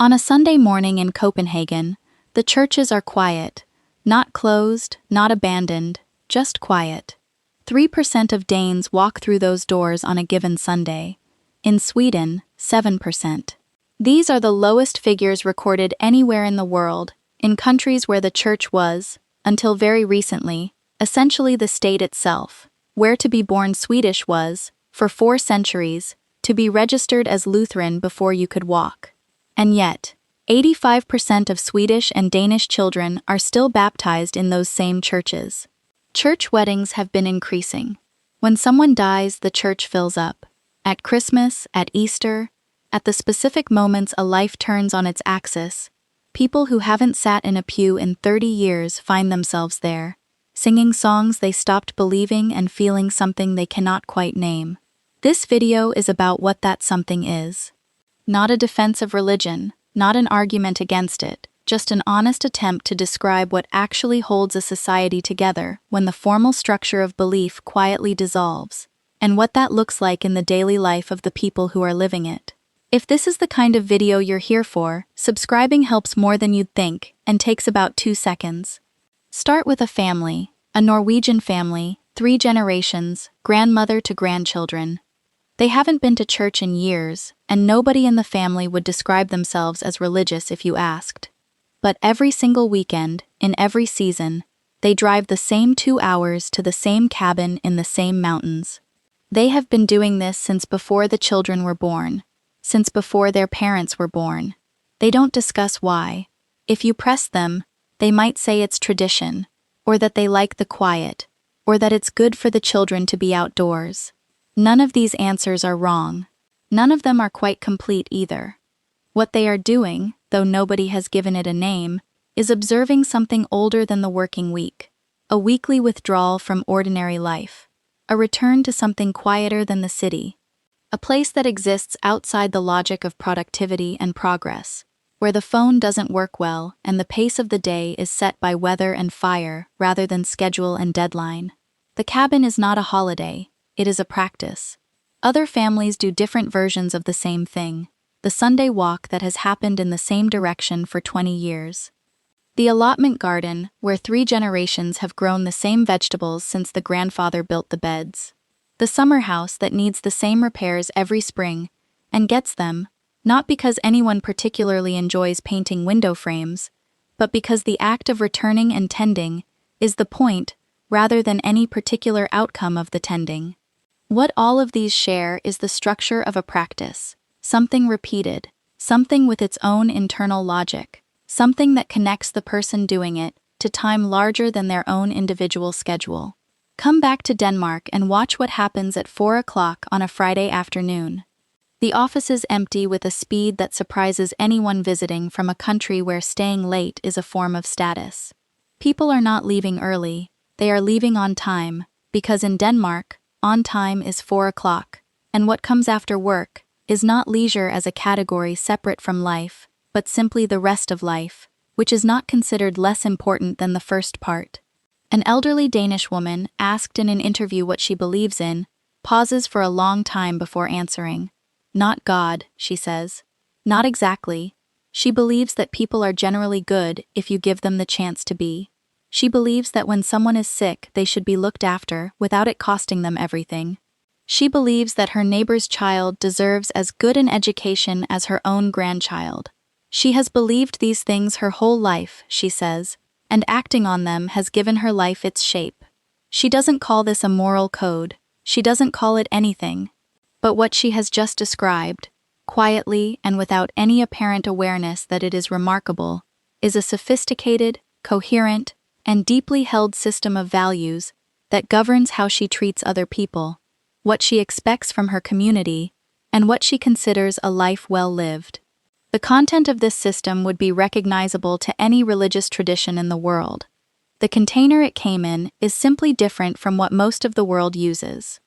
On a Sunday morning in Copenhagen, the churches are quiet. Not closed, not abandoned, just quiet. 3% of Danes walk through those doors on a given Sunday. In Sweden, 7%. These are the lowest figures recorded anywhere in the world, in countries where the church was, until very recently, essentially the state itself, where to be born Swedish was, for 4 centuries, to be registered as Lutheran before you could walk. And yet, 85% of Swedish and Danish children are still baptized in those same churches. Church weddings have been increasing. When someone dies, the church fills up. At Christmas, at Easter, at the specific moments a life turns on its axis, people who haven't sat in a pew in 30 years find themselves there, singing songs they stopped believing and feeling something they cannot quite name. This video is about what that something is. Not a defense of religion, not an argument against it, just an honest attempt to describe what actually holds a society together when the formal structure of belief quietly dissolves, and what that looks like in the daily life of the people who are living it. If this is the kind of video you're here for, subscribing helps more than you'd think and takes about 2 seconds. Start with a family, a Norwegian family, 3 generations, grandmother to grandchildren. They haven't been to church in years, and nobody in the family would describe themselves as religious if you asked. But every single weekend, in every season, they drive the same 2 hours to the same cabin in the same mountains. They have been doing this since before the children were born, since before their parents were born. They don't discuss why. If you press them, they might say it's tradition, or that they like the quiet, or that it's good for the children to be outdoors. None of these answers are wrong. None of them are quite complete either. What they are doing, though nobody has given it a name, is observing something older than the working week, a weekly withdrawal from ordinary life, a return to something quieter than the city, a place that exists outside the logic of productivity and progress, where the phone doesn't work well and the pace of the day is set by weather and fire rather than schedule and deadline. The cabin is not a holiday, it is a practice. Other families do different versions of the same thing, the Sunday walk that has happened in the same direction for 20 years. The allotment garden, where 3 generations have grown the same vegetables since the grandfather built the beds. The summer house that needs the same repairs every spring, and gets them, not because anyone particularly enjoys painting window frames, but because the act of returning and tending is the point rather than any particular outcome of the tending. What all of these share is the structure of a practice, something repeated, something with its own internal logic, something that connects the person doing it to time larger than their own individual schedule. Come back to Denmark and watch what happens at 4 o'clock on a Friday afternoon. The office is empty with a speed that surprises anyone visiting from a country where staying late is a form of status. People are not leaving early, they are leaving on time, because in Denmark, on time is 4 o'clock, and what comes after work is not leisure as a category separate from life, but simply the rest of life, which is not considered less important than the first part. An elderly Danish woman, asked in an interview what she believes in, pauses for a long time before answering. Not God, she says. Not exactly. She believes that people are generally good if you give them the chance to be. She believes that when someone is sick, they should be looked after without it costing them everything. She believes that her neighbor's child deserves as good an education as her own grandchild. She has believed these things her whole life, she says, and acting on them has given her life its shape. She doesn't call this a moral code. She doesn't call it anything. But what she has just described, quietly and without any apparent awareness that it is remarkable, is a sophisticated, coherent, and deeply held system of values that governs how she treats other people, what she expects from her community, and what she considers a life well lived. The content of this system would be recognizable to any religious tradition in the world. The container it came in is simply different from what most of the world uses.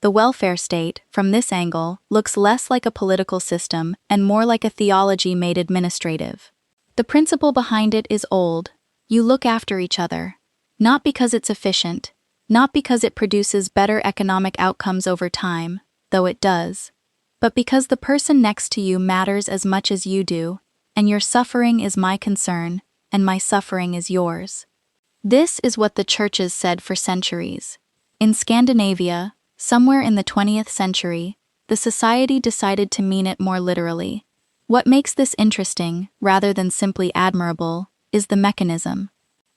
The welfare state, from this angle, looks less like a political system and more like a theology made administrative. The principle behind it is old. You look after each other. Not because it's efficient, not because it produces better economic outcomes over time, though it does, but because the person next to you matters as much as you do, and your suffering is my concern, and my suffering is yours. This is what the churches said for centuries. In Scandinavia, somewhere in the 20th century, the society decided to mean it more literally. What makes this interesting, rather than simply admirable, is the mechanism.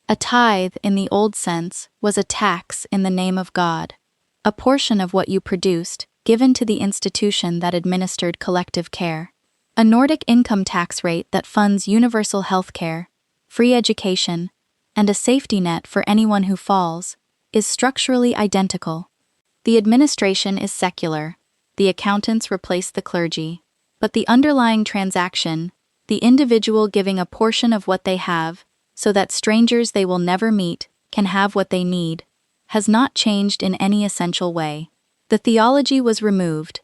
A tithe, in the old sense, was a tax in the name of God, a portion of what you produced, given to the institution that administered collective care. A Nordic income tax rate that funds universal health care, free education, and a safety net for anyone who falls, is structurally identical. The administration is secular. The accountants replace the clergy. But the underlying transaction, the individual giving a portion of what they have, so that strangers they will never meet can have what they need, has not changed in any essential way. The theology was removed.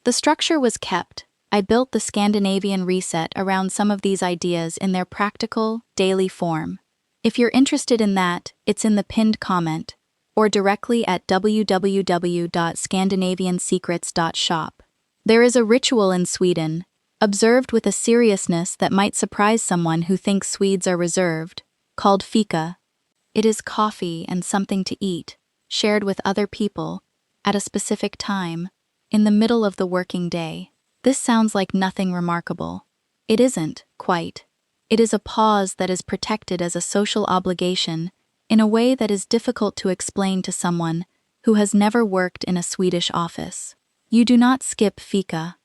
The structure was kept. I built the Scandinavian reset around some of these ideas in their practical, daily form. If you're interested in that, it's in the pinned comment, or directly at www.scandinaviansecrets.shop. There is a ritual in Sweden, observed with a seriousness that might surprise someone who thinks Swedes are reserved, called fika. It is coffee and something to eat, shared with other people, at a specific time, in the middle of the working day. This sounds like nothing remarkable. It isn't, quite. It is a pause that is protected as a social obligation in a way that is difficult to explain to someone who has never worked in a Swedish office. You do not skip fika.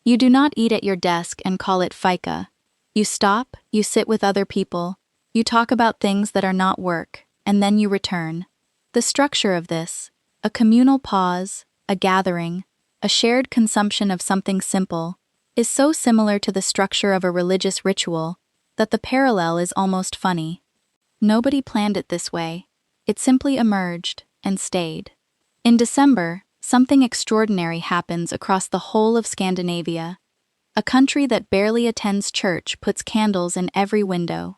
You do not eat at your desk and call it fika. You stop, you sit with other people, you talk about things that are not work, and then you return. The structure of this, a communal pause, a gathering, a shared consumption of something simple, is so similar to the structure of a religious ritual that the parallel is almost funny. Nobody planned it this way. It simply emerged and stayed. In December, something extraordinary happens across the whole of Scandinavia. A country that barely attends church puts candles in every window,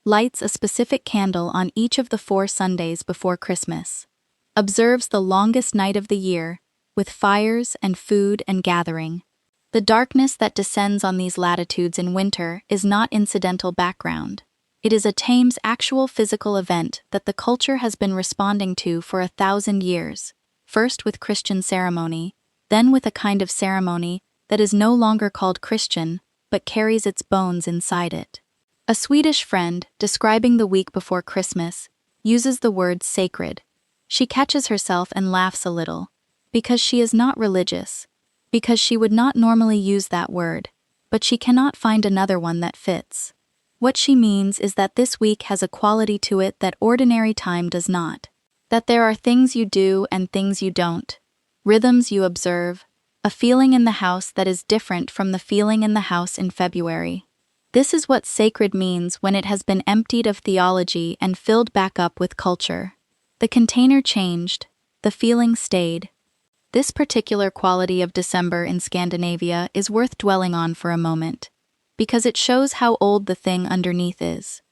lights a specific candle on each of the 4 Sundays before Christmas, observes the longest night of the year, with fires and food and gathering. The darkness that descends on these latitudes in winter is not incidental background. It is a Thames actual physical event that the culture has been responding to for 1,000 years, first with Christian ceremony, then with a kind of ceremony that is no longer called Christian, but carries its bones inside it. A Swedish friend, describing the week before Christmas, uses the word sacred. She catches herself and laughs a little, because she is not religious, because she would not normally use that word, but she cannot find another one that fits. What she means is that this week has a quality to it that ordinary time does not. That there are things you do and things you don't, rhythms you observe, a feeling in the house that is different from the feeling in the house in February. This is what sacred means when it has been emptied of theology and filled back up with culture. The container changed, the feeling stayed. This particular quality of December in Scandinavia is worth dwelling on for a moment, because it shows how old the thing underneath is.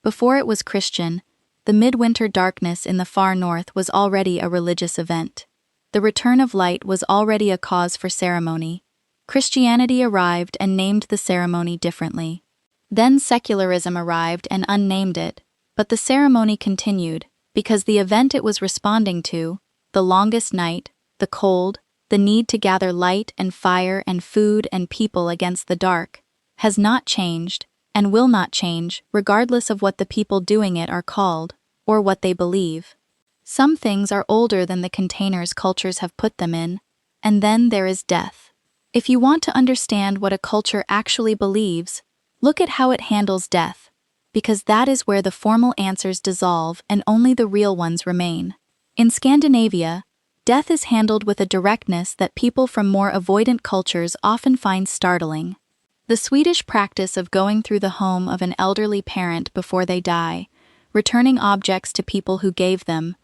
Before it was Christian, the midwinter darkness in the far north was already a religious event. The return of light was already a cause for ceremony. Christianity arrived and named the ceremony differently. Then secularism arrived and unnamed it, but the ceremony continued, because the event it was responding to, the longest night, the cold, the need to gather light and fire and food and people against the dark, has not changed, and will not change, regardless of what the people doing it are called, or what they believe. Some things are older than the containers cultures have put them in, and then there is death. If you want to understand what a culture actually believes, look at how it handles death, because that is where the formal answers dissolve and only the real ones remain. In Scandinavia, death is handled with a directness that people from more avoidant cultures often find startling. The Swedish practice of going through the home of an elderly parent before they die, returning objects to people who gave them,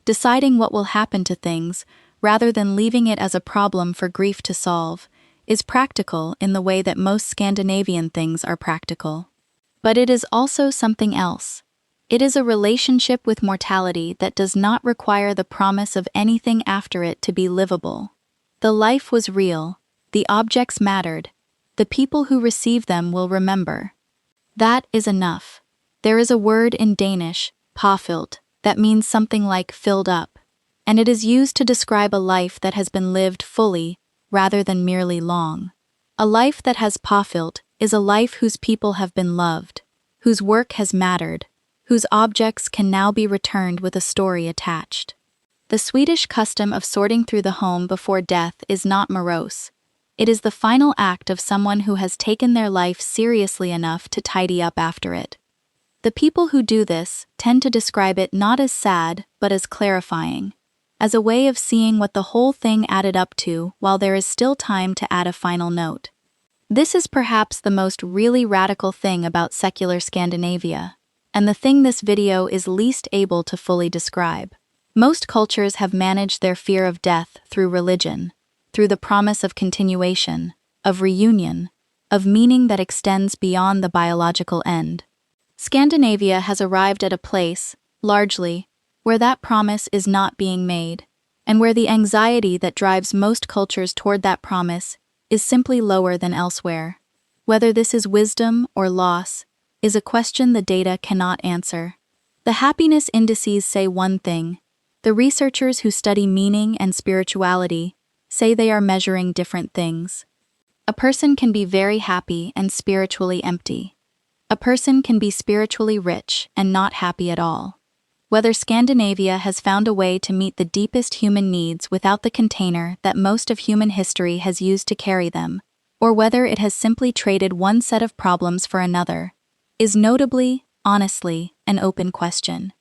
deciding what will happen to things, rather than leaving it as a problem for grief to solve, is practical in the way that most Scandinavian things are practical. But it is also something else. It is a relationship with mortality that does not require the promise of anything after it to be livable. The life was real, the objects mattered, the people who receive them will remember. That is enough. There is a word in Danish, påfyldt, that means something like filled up, and it is used to describe a life that has been lived fully, rather than merely long. A life that has påfyldt is a life whose people have been loved, whose work has mattered, whose objects can now be returned with a story attached. The Swedish custom of sorting through the home before death is not morose. It is the final act of someone who has taken their life seriously enough to tidy up after it. The people who do this tend to describe it not as sad, but as clarifying, as a way of seeing what the whole thing added up to while there is still time to add a final note. This is perhaps the most really radical thing about secular Scandinavia, and the thing this video is least able to fully describe. Most cultures have managed their fear of death through religion, through the promise of continuation, of reunion, of meaning that extends beyond the biological end. Scandinavia has arrived at a place, largely, where that promise is not being made, and where the anxiety that drives most cultures toward that promise is simply lower than elsewhere. Whether this is wisdom or loss is a question the data cannot answer. The happiness indices say one thing. The researchers who study meaning and spirituality say they are measuring different things. A person can be very happy and spiritually empty. A person can be spiritually rich and not happy at all. Whether Scandinavia has found a way to meet the deepest human needs without the container that most of human history has used to carry them, or whether it has simply traded one set of problems for another, is notably, honestly, an open question.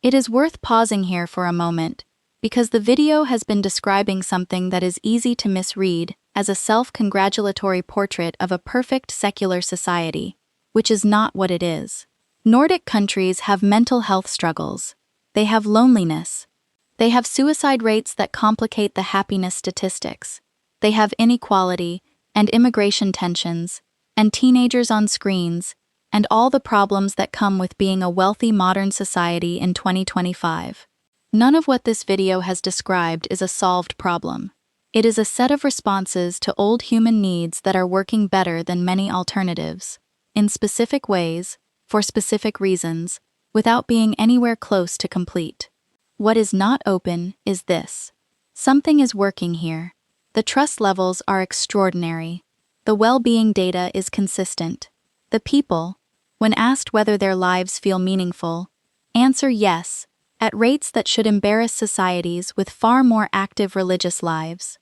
It is worth pausing here for a moment, because the video has been describing something that is easy to misread as a self-congratulatory portrait of a perfect secular society, which is not what it is. Nordic countries have mental health struggles. They have loneliness. They have suicide rates that complicate the happiness statistics. They have inequality and immigration tensions, and teenagers on screens, and all the problems that come with being a wealthy modern society in 2025. None of what this video has described is a solved problem. It is a set of responses to old human needs that are working better than many alternatives, in specific ways, for specific reasons, without being anywhere close to complete. What is not open is this. Something is working here. The trust levels are extraordinary. The well-being data is consistent. The people, when asked whether their lives feel meaningful, answer yes, at rates that should embarrass societies with far more active religious lives.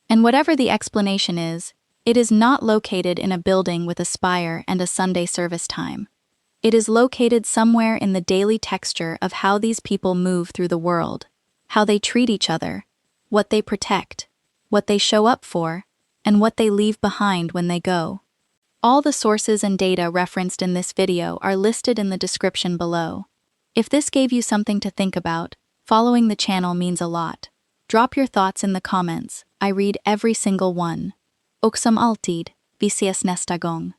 And whatever the explanation is, it is not located in a building with a spire and a Sunday service time. It is located somewhere in the daily texture of how these people move through the world, how they treat each other, what they protect, what they show up for, and what they leave behind when they go. All the sources and data referenced in this video are listed in the description below. If this gave you something to think about, following the channel means a lot. Drop your thoughts in the comments. I read every single one. Och som alltid, vi ses nästa gång.